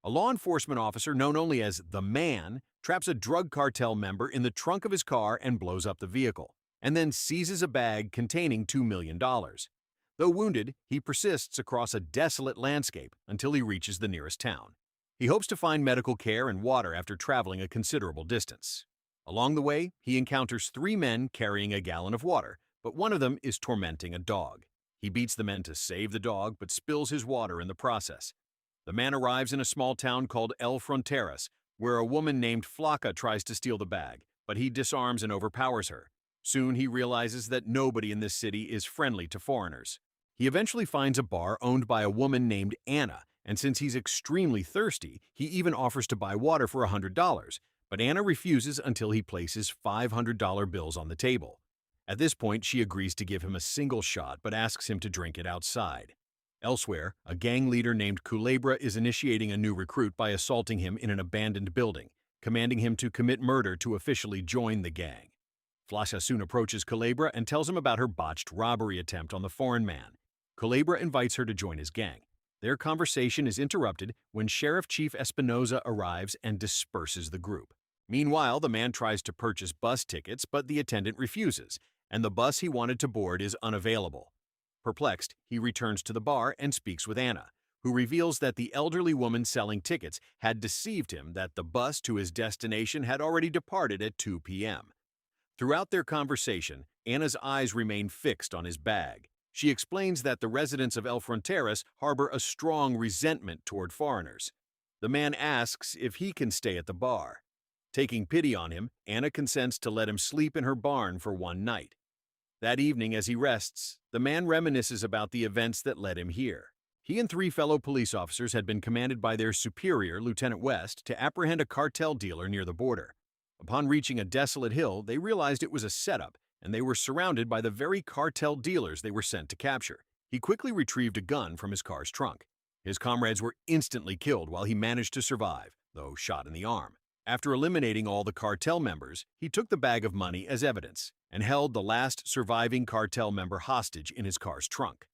A law enforcement officer known only as the Man traps a drug cartel member in the trunk of his car and blows up the vehicle, and then seizes a bag containing $2 million. Though wounded, he persists across a desolate landscape until he reaches the nearest town. He hopes to find medical care and water after traveling a considerable distance. Along the way, he encounters three men carrying a gallon of water, but one of them is tormenting a dog. He beats the men to save the dog, but spills his water in the process. The man arrives in a small town called El Fronteras, where a woman named Flaca tries to steal the bag, but he disarms and overpowers her. Soon he realizes that nobody in this city is friendly to foreigners. He eventually finds a bar owned by a woman named Anna, and since he's extremely thirsty, he even offers to buy water for $100, but Anna refuses until he places $500 bills on the table. At this point, she agrees to give him a single shot, but asks him to drink it outside. Elsewhere, a gang leader named Culebra is initiating a new recruit by assaulting him in an abandoned building, commanding him to commit murder to officially join the gang. Flasha soon approaches Culebra and tells him about her botched robbery attempt on the foreign man. Culebra invites her to join his gang. Their conversation is interrupted when Sheriff Chief Espinoza arrives and disperses the group. Meanwhile, the man tries to purchase bus tickets, but the attendant refuses, and the bus he wanted to board is unavailable. Perplexed, he returns to the bar and speaks with Anna, who reveals that the elderly woman selling tickets had deceived him that the bus to his destination had already departed at 2 p.m. Throughout their conversation, Anna's eyes remain fixed on his bag. She explains that the residents of El Fronteras harbor a strong resentment toward foreigners. The man asks if he can stay at the bar. Taking pity on him, Anna consents to let him sleep in her barn for one night. That evening, as he rests, the man reminisces about the events that led him here. He and three fellow police officers had been commanded by their superior, Lieutenant West, to apprehend a cartel dealer near the border. Upon reaching a desolate hill, they realized it was a setup, and they were surrounded by the very cartel dealers they were sent to capture. He quickly retrieved a gun from his car's trunk. His comrades were instantly killed while he managed to survive, though shot in the arm. After eliminating all the cartel members, he took the bag of money as evidence and held the last surviving cartel member hostage in his car's trunk.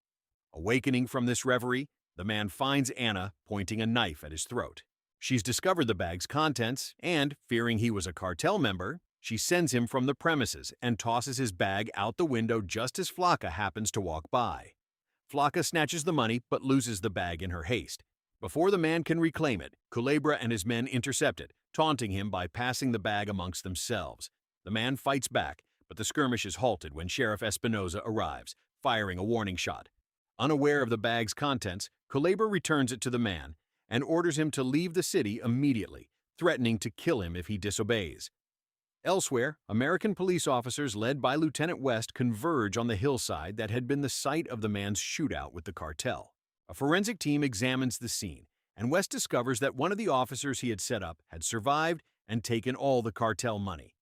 Awakening from this reverie, the man finds Anna pointing a knife at his throat. She's discovered the bag's contents and, fearing he was a cartel member, she sends him from the premises and tosses his bag out the window just as Flaca happens to walk by. Flaca snatches the money but loses the bag in her haste. Before the man can reclaim it, Culebra and his men intercept it, taunting him by passing the bag amongst themselves. The man fights back, but the skirmish is halted when Sheriff Espinoza arrives, firing a warning shot. Unaware of the bag's contents, Culebra returns it to the man and orders him to leave the city immediately, threatening to kill him if he disobeys. Elsewhere, American police officers led by Lieutenant West converge on the hillside that had been the site of the man's shootout with the cartel. A forensic team examines the scene, and West discovers that one of the officers he had set up had survived and taken all the cartel money.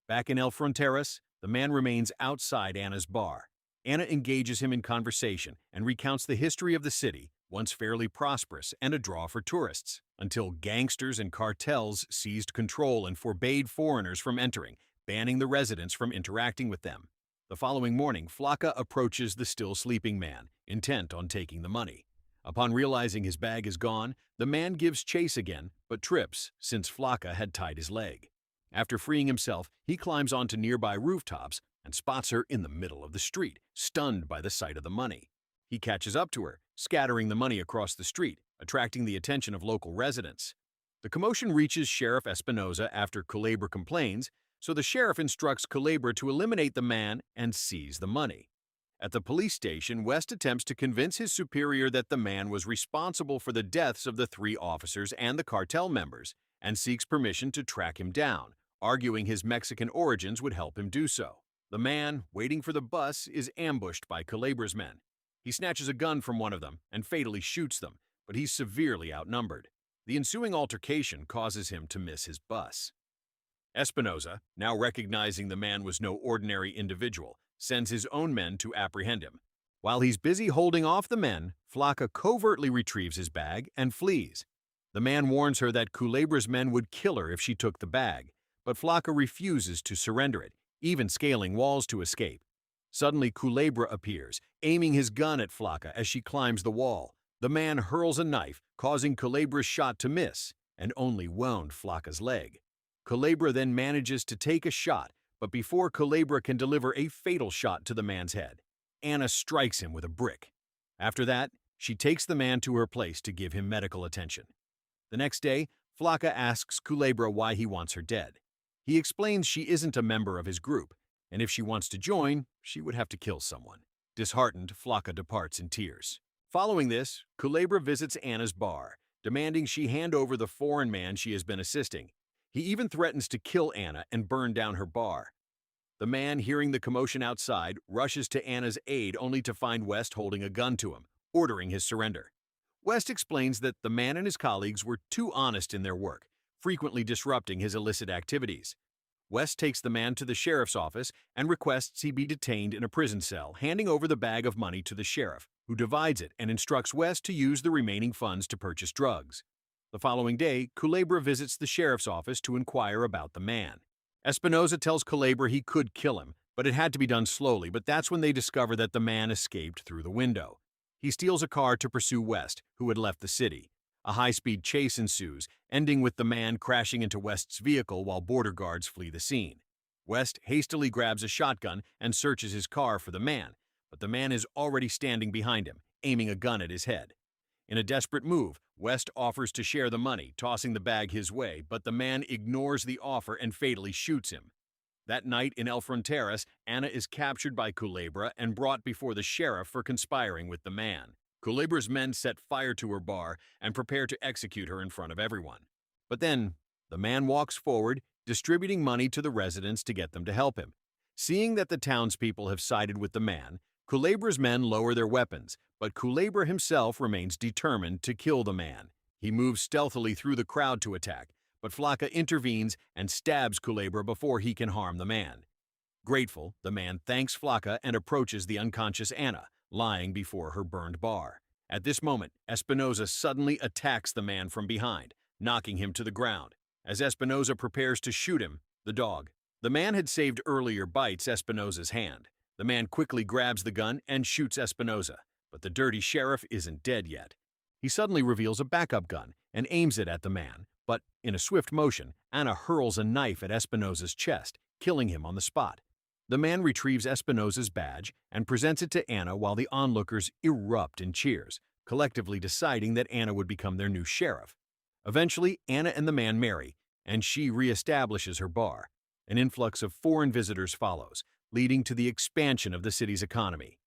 Back in El Fronteras, the man remains outside Anna's bar. Anna engages him in conversation and recounts the history of the city, once fairly prosperous and a draw for tourists, until gangsters and cartels seized control and forbade foreigners from entering, banning the residents from interacting with them. The following morning, Flaca approaches the still sleeping man, intent on taking the money. Upon realizing his bag is gone, the man gives chase again, but trips since Flaca had tied his leg. After freeing himself, he climbs onto nearby rooftops and spots her in the middle of the street, stunned by the sight of the money. He catches up to her, scattering the money across the street, attracting the attention of local residents. The commotion reaches Sheriff Espinoza after Culebra complains, so the sheriff instructs Culebra to eliminate the man and seize the money. At the police station, West attempts to convince his superior that the man was responsible for the deaths of the three officers and the cartel members, and seeks permission to track him down, arguing his Mexican origins would help him do so. The man, waiting for the bus, is ambushed by Culebra's men. He snatches a gun from one of them and fatally shoots them, but he's severely outnumbered. The ensuing altercation causes him to miss his bus. Espinoza, now recognizing the man was no ordinary individual, sends his own men to apprehend him. While he's busy holding off the men, Flaca covertly retrieves his bag and flees. The man warns her that Culebra's men would kill her if she took the bag, but Flaca refuses to surrender it, even scaling walls to escape. Suddenly, Culebra appears, aiming his gun at Flaca as she climbs the wall. The man hurls a knife, causing Culebra's shot to miss, and only wound Flocka's leg. Culebra then manages to take a shot, but before Culebra can deliver a fatal shot to the man's head, Anna strikes him with a brick. After that, she takes the man to her place to give him medical attention. The next day, Flocka asks Culebra why he wants her dead. He explains she isn't a member of his group, and if she wants to join, she would have to kill someone. Disheartened, Flocka departs in tears. Following this, Culebra visits Anna's bar, demanding she hand over the foreign man she has been assisting. He even threatens to kill Anna and burn down her bar. The man, hearing the commotion outside, rushes to Anna's aid only to find West holding a gun to him, ordering his surrender. West explains that the man and his colleagues were too honest in their work, frequently disrupting his illicit activities. West takes the man to the sheriff's office and requests he be detained in a prison cell, handing over the bag of money to the sheriff, who divides it and instructs West to use the remaining funds to purchase drugs. The following day, Culebra visits the sheriff's office to inquire about the man. Espinosa tells Culebra he could kill him, but it had to be done slowly, but that's when they discover that the man escaped through the window. He steals a car to pursue West, who had left the city. A high-speed chase ensues, ending with the man crashing into West's vehicle while border guards flee the scene. West hastily grabs a shotgun and searches his car for the man, but the man is already standing behind him, aiming a gun at his head. In a desperate move, West offers to share the money, tossing the bag his way, but the man ignores the offer and fatally shoots him. That night in El Fronteras, Anna is captured by Culebra and brought before the sheriff for conspiring with the man. Culebra's men set fire to her bar and prepare to execute her in front of everyone. But then, the man walks forward, distributing money to the residents to get them to help him. Seeing that the townspeople have sided with the man, Culebra's men lower their weapons, but Culebra himself remains determined to kill the man. He moves stealthily through the crowd to attack, but Flocka intervenes and stabs Culebra before he can harm the man. Grateful, the man thanks Flocka and approaches the unconscious Anna, lying before her burned bar. At this moment, Espinosa suddenly attacks the man from behind, knocking him to the ground. As Espinosa prepares to shoot him, the man had saved earlier bites Espinosa's hand. The man quickly grabs the gun and shoots Espinosa, but the dirty sheriff isn't dead yet. He suddenly reveals a backup gun and aims it at the man, but in a swift motion, Anna hurls a knife at Espinosa's chest, killing him on the spot. The man retrieves Espinosa's badge and presents it to Anna while the onlookers erupt in cheers, collectively deciding that Anna would become their new sheriff. Eventually, Anna and the man marry, and she reestablishes her bar. An influx of foreign visitors follows, leading to the expansion of the city's economy.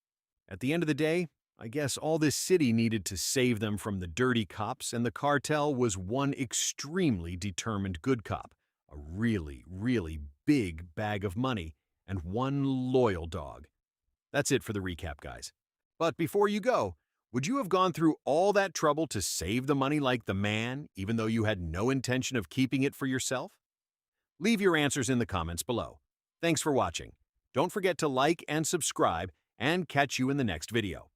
At the end of the day, I guess all this city needed to save them from the dirty cops, and the cartel was one extremely determined good cop, a really, really big bag of money, and one loyal dog. That's it for the recap, guys. But before you go, would you have gone through all that trouble to save the money like the man, even though you had no intention of keeping it for yourself? Leave your answers in the comments below. Thanks for watching. Don't forget to like and subscribe, and catch you in the next video.